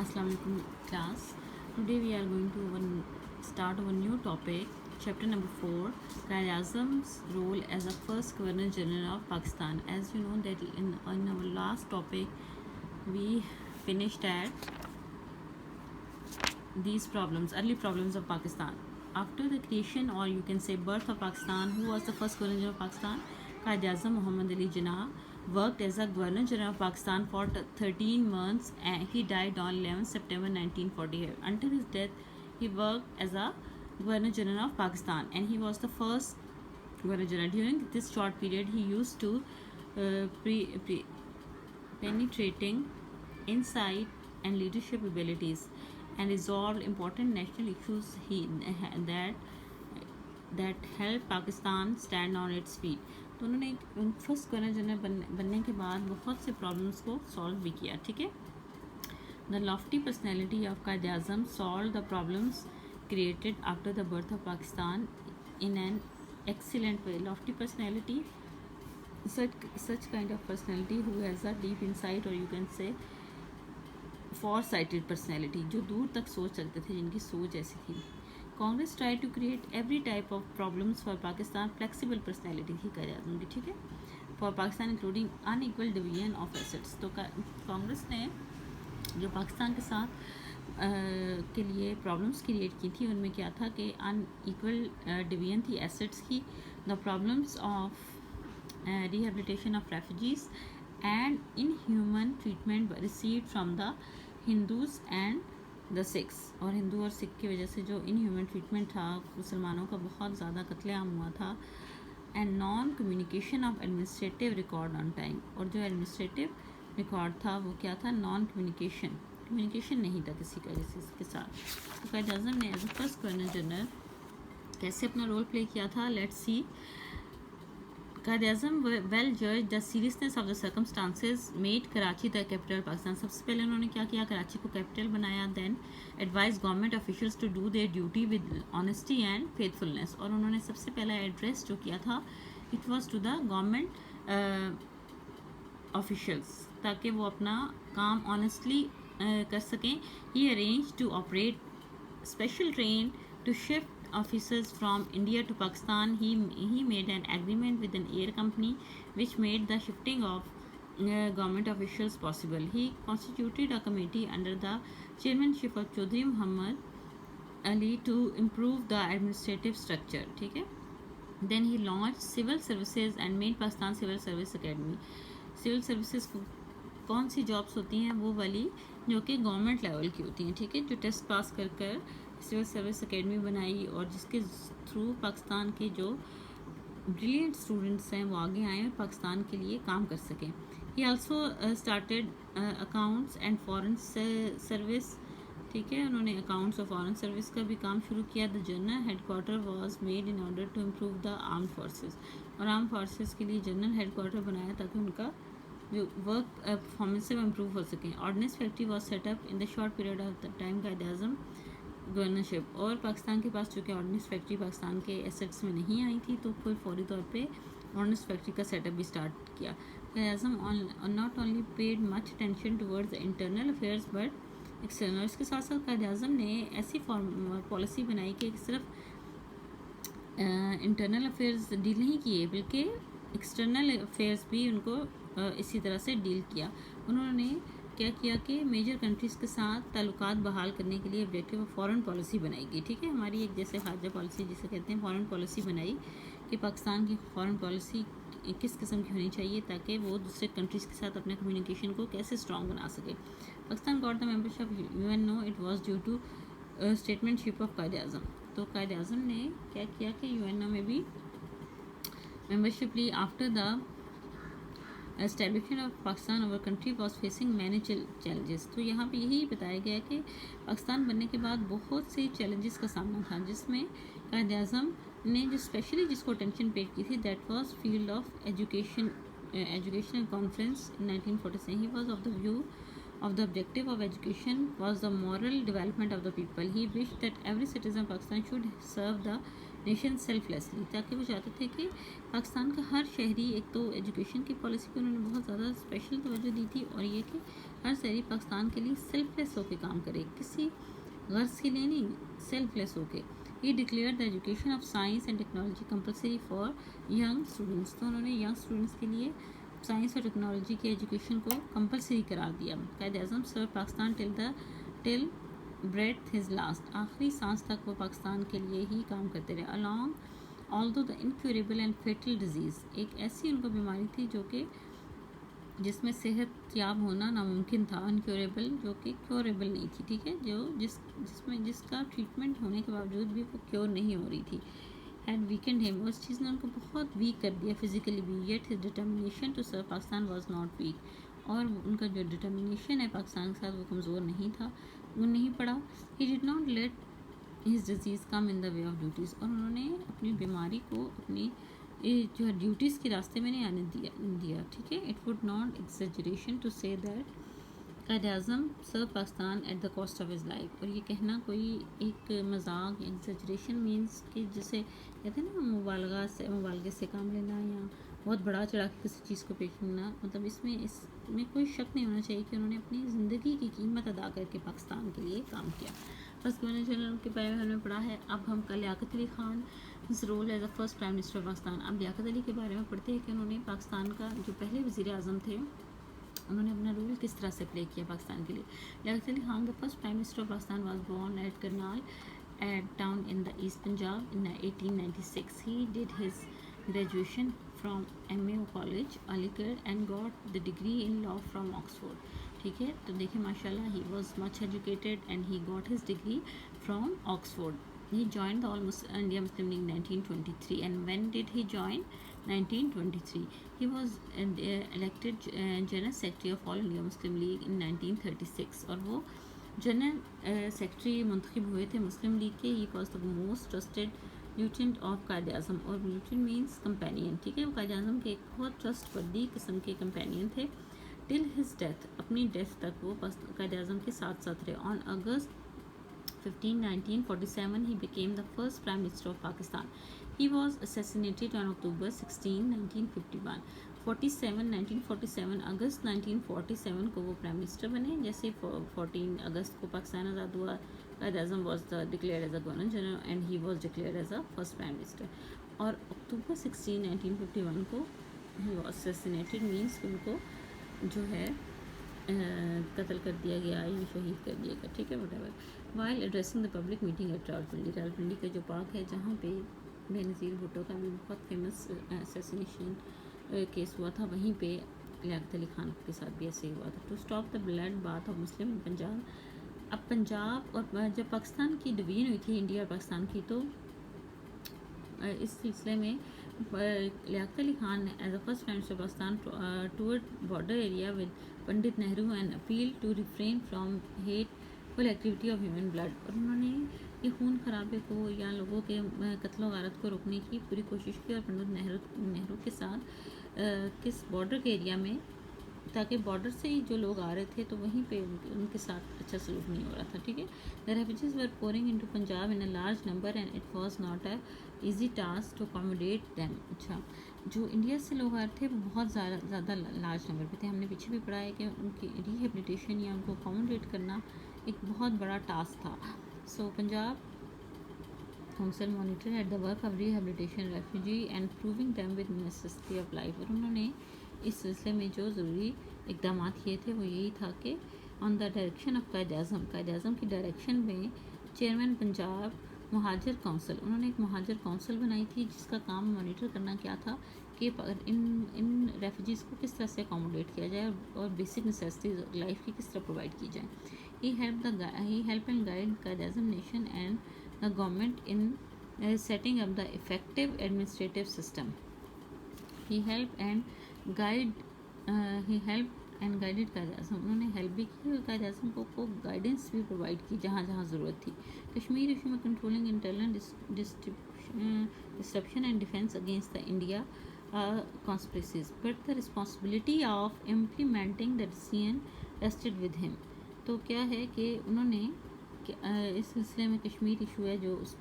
Assalamu alaikum class. Today we are going to start our new topic, chapter number 4, Qaid Azam's role as a first Governor General of Pakistan. As you know that in our last topic we finished at these problems, early problems of Pakistan. After the creation, or you can say birth of Pakistan, who was the first Governor General of Pakistan? Qaid Azam Muhammad Ali Jinnah worked as a Governor General of Pakistan for 13 months and he died on 11 September 1948. Until his death, he worked as a Governor General of Pakistan and he was the first Governor General. During this short period, he used to penetrating insight and leadership abilities and resolved important national issues that helped Pakistan stand on its feet. تو انہوں نے first governor general بننے کے بعد بہت سے problems کو solve بھی کیا. ٹھیک ہے. دا lofty personality of Quaid Azam solve the problems created after the birth of Pakistan in an excellent way. Lofty personality such kind of personality who has a deep insight, or you can say far-sighted personality, جو دور تک سوچ سکتے تھے, جن کی سوچ ایسی تھی. Congress try to create every type of problems for Pakistan. Flexible personality تھی قائد اعظم کی. ٹھیک ہے. For Pakistan including in equal division of assets. تو کانگریس نے جو پاکستان کے ساتھ کے لیے پرابلمس کریٹ کی تھی ان میں کیا تھا کہ ان ایکول ڈویژن تھی ایسٹس کی. The problems of rehabilitation of refugees and inhuman treatment received from the Hindus and the Sikhs. اور ہندو اور سکھ کی وجہ سے جو inhuman treatment تھا, مسلمانوں کا بہت زیادہ قتل عام ہوا تھا. and non communication of administrative record on time. اور جو administrative record تھا وہ کیا تھا, non communication نہیں تھا کسی کے ساتھ. تو قائد اعظم نے as a first governor general کیسے اپنا رول پلے کیا تھا, let's see. Quaid Azam well جج the seriousness of the circumstances made Karachi the capital Pakistan. سب سے پہلے انہوں نے کیا کیا, کراچی کو کیپٹل بنایا. Then advise government officials to do their duty with honesty and faithfulness. اور انہوں نے سب سے پہلا ایڈریس جو کیا تھا it was to the government officials, تاکہ وہ اپنا کام آنیسٹلی کر سکیں. He arrange to operate special train to shift officers from India to Pakistan. He made an agreement with an air company which made the shifting of government officials possible. He constituted a committee under the chairmanship of Chaudhry Muhammad Ali to improve the administrative structure. ٹھیک ہے. Then he launched civil services and made Pakistan Civil Service Academy. Civil services کون سی jobs ہوتی ہیں, وہ والی جو کہ government level کی ہوتی ہیں. ٹھیک ہے. جو ٹیسٹ پاس کر کر سول سروس اکیڈمی بنائی اور جس کے تھرو پاکستان کے جو بریلینٹ اسٹوڈنٹس ہیں وہ آگے آئیں اور پاکستان کے لیے کام کر سکیں. He also started accounts and foreign service. ٹھیک ہے. انہوں نے اکاؤنٹس اور فارن سروس کا بھی کام شروع کیا. The general head quarter was made in order to improve the armed forces. اور آرم فورسز کے لیے جنرل ہیڈ کوارٹر بنایا تاکہ ان کا جو ورک پرفارمنس ہے وہ امپروو ہو سکیں. Ordnance factory was set up in the short period of the time Quaid Azam governorship. اور پاکستان کے پاس چونکہ آرڈننس فیکٹری پاکستان کے ایسٹس میں نہیں آئی تھی تو کوئی فوری طور پہ آرڈننس فیکٹری کا سیٹ اپ بھی اسٹارٹ کیا. Quaid Azam not only paid much attention towards internal affairs but external. اس کے ساتھ ساتھ قائد اعظم نے ایسی پالیسی بنائی کہ صرف انٹرنل افیئرس ڈیل نہیں کیے بلکہ ایکسٹرنل افیئرس بھی ان کو اسی طرح سے ڈیل کیا. انہوں نے کیا کیا کہ میجر کنٹریز کے ساتھ تعلقات بحال کرنے کے لیے آبجیکٹیو فارن پالیسی بنائی گئی. ٹھیک ہے. ہماری ایک جیسے خارجہ پالیسی جسے کہتے ہیں فارن پالیسی بنائی کہ پاکستان کی فارن پالیسی کس قسم کی ہونی چاہیے تاکہ وہ دوسرے کنٹریز کے ساتھ اپنے کمیونیکیشن کو کیسے اسٹرانگ بنا سکے. Pakistan got the membership UNO. It was due to statesmanship of Quaid Azam. تو قائد اعظم نے کیا کیا کہ UNO میں بھی ممبرشپ لی. After the establishment of Pakistan our country was facing many challenges. تو یہاں پہ یہی بتایا گیا کہ پاکستان بننے کے بعد بہت سے چیلنجز کا سامنا تھا, جس میں قائد اعظم نے جو اسپیشلی جس کو اٹینشن پیڈ کی تھی that was field of educational conference in 1947. He was of the view of the objective of education was the moral development of the people. He wished that every citizen of Pakistan should serve the nation selflessly, تاکہ وہ چاہتے تھے کہ پاکستان کا ہر شہری، ایک تو education کی پالیسی پہ انہوں نے بہت زیادہ اسپیشل توجہ دی تھی، اور یہ کہ ہر شہری پاکستان کے لیے سیلف لیس ہو کے کام کرے، کسی غرض کے لیے نہیں، سیلف لیس ہو کے. He declare the education of science and technology compulsory for young students. تو انہوں نے ینگ اسٹوڈنٹس کے لیے سائنس اور ٹیکنالوجی کے ایجوکیشن کو کمپلسری قرار دیا. قائد اعظم سرو پاکستان ٹل بریتھ ہز لاسٹ. آخری سانس تک وہ پاکستان کے لیے ہی کام کرتے رہے. along although the incurable and fatal disease، ایک ایسی ان کو بیماری تھی جو کہ جس میں صحت یاب ہونا ناممکن تھا. انکیوریبل جو کہ کیوریبل نہیں تھی، ٹھیک ہے، جس کا ٹریٹمنٹ ہونے کے باوجود بھی وہ کیور نہیں ہو رہی تھی. ہیڈ ویکنڈ ہم، اس چیز نے ان کو بہت ویک کر دیا فزیکلی بھی. Yet his determination to serve Pakistan was not weak. اور ان کا جو ڈٹرمنیشن ہے پاکستان کے ساتھ وہ کمزور نہیں تھا، وہ نہیں پڑا. He did not let his disease come in the way of duties. اور انہوں نے اپنی بیماری کو اپنی جو ہے ڈیوٹیز کے راستے میں نہیں آنے دیا، ٹھیک ہے. It would not exaggeration to say that Quaid Azam serve Pakistan at the cost of his life. اور یہ کہنا کوئی ایک مذاق، ایگزیجریشن مینس کہ جسے کہتے ہیں نا مبالغے سے کام لینا، یا بہت بڑا چڑھا کے کسی چیز کو پیش کرنا. مطلب اس میں کوئی شک نہیں ہونا چاہیے کہ انہوں نے اپنی زندگی کی قیمت ادا کر کے پاکستان کے لیے کام کیا. بس گورنر جنرل کے بارے میں ہم نے پڑھا ہے. اب ہم کا Liaquat Ali Khan role as a first prime minister of Pakistan. اب لیاقت علی کے بارے میں پڑھتے ہیں کہ انہوں نے پاکستان کا جو پہلے وزیر اعظم تھے انہوں نے اپنا رول کس طرح سے پلے کیا پاکستان کے لیے. Liaquat Ali Khan the first prime minister of Pakistan was born at Karnal town in the East Punjab in 1896. He did his graduation from MAO College, Aligarh, and got the degree in law from Oxford. ٹھیک ہے، تو دیکھیں ماشاء اللہ he was much educated and he got his degree from Oxford. He joined the All India Muslim League in 1923. And when did he join? 1923. He was elected General Secretary of All India Muslim League in 1936. اور وہ general secretary منتخب ہوئے تھے مسلم لیگ کے. He was the most trusted lieutenant of Quaid Azam. اور لیوٹینٹ means companion, ٹھیک ہے، وہ قائد اعظم کے ایک بہت ٹرسٹ وردی قسم کے کمپینین تھے. ٹل ہز ڈیتھ، اپنی ڈیتھ تک وہ قائد اعظم کے ساتھ رہے. آن اگست 15, 1947 he became the first Prime Minister of Pakistan. He was assassinated on October 16, 1951. 1947 اگست 1947 کو وہ پرائم منسٹر بنے. جیسے 14 اگست کو پاکستان آزاد ہوا، Quaid Azam was declared as a governor general and he was declared as a first prime minister. اور اکتوبر 16, 1951 کو he was assassinated means ان کو جو ہے قتل کر دیا گیا یا شہید کر دیا گیا، ٹھیک ہے، whatever. While addressing the public meeting at Rawalpindi. Rawalpindi کا جو پارک ہے جہاں پہ بے نظیر بھٹو کا بھی بہت فیمس اسیسینیشن کیس ہوا تھا، وہیں پہ لیاقت علی خان کے ساتھ بھی ایسے ہی ہوا تھا. To stop the blood bath of Muslim in Punjab. اب پنجاب اور جب پاکستان کی ڈویژن ہوئی تھی انڈیا اور پاکستان کی، تو اس سلسلے میں لیاقت علی خان نے as a first prime minister Pakistan toward border area with Pandit Nehru and appeal to refrain from hateful activity of human blood. اور انہوں نے یہ خون خرابے کو یا لوگوں کے قتل و غارت کو روکنے کی پوری کوشش کی. اور پنڈت نہرو کے ساتھ کس بارڈر کے ایریا میں، تاکہ بارڈر سے ہی جو لوگ آ رہے تھے تو وہیں پہ ان کے ساتھ اچھا سلوک نہیں ہو رہا تھا، ٹھیک ہے. The refugees were pouring into Punjab in a large number and it was not a easy task to accommodate them. اچھا، جو انڈیا سے لوگ آ رہے تھے وہ بہت زیادہ لارج نمبر پہ تھے. ہم نے پیچھے بھی پڑھا ہے کہ ان کی ریہیبلیٹیشن یا ان کو اکوموڈیٹ کرنا ایک بہت بڑا ٹاسک تھا. So Punjab council monitor at the work of rehabilitation refugee and proving them with necessity of life. اور انہوں نے اس سلسلے میں جو ضروری اقدامات کیے تھے وہ یہی تھا کہ آن the direction of Quaid Azam کی ڈائریکشن میں چیئرمین پنجاب مہاجر کونسل، انہوں نے ایک مہاجر کونسل بنائی تھی جس کا کام مانیٹر کرنا کیا تھا کہ ان ریفیوجیز کو کس طرح سے اکوموڈیٹ کیا جائے اور بیسک نیسیسٹیز لائف کی کس طرح پرووائڈ کی جائیں. ہی help and guide Quaid Azam nation and the government in setting up the effective administrative system. He help and guided Quaid Azam, انہوں نے ہیلپ بھی کی اور قائد اعظم کو گائیڈنس بھی پرووائڈ کی جہاں جہاں ضرورت تھی. کشمیر ایشو میں controlling internal disruption and defence against the India conspiracies but the responsibility of implementing the decision rested with ہم. تو کیا ہے کہ انہوں نے اس سلسلے میں کشمیر ایشو ہے جو اس میں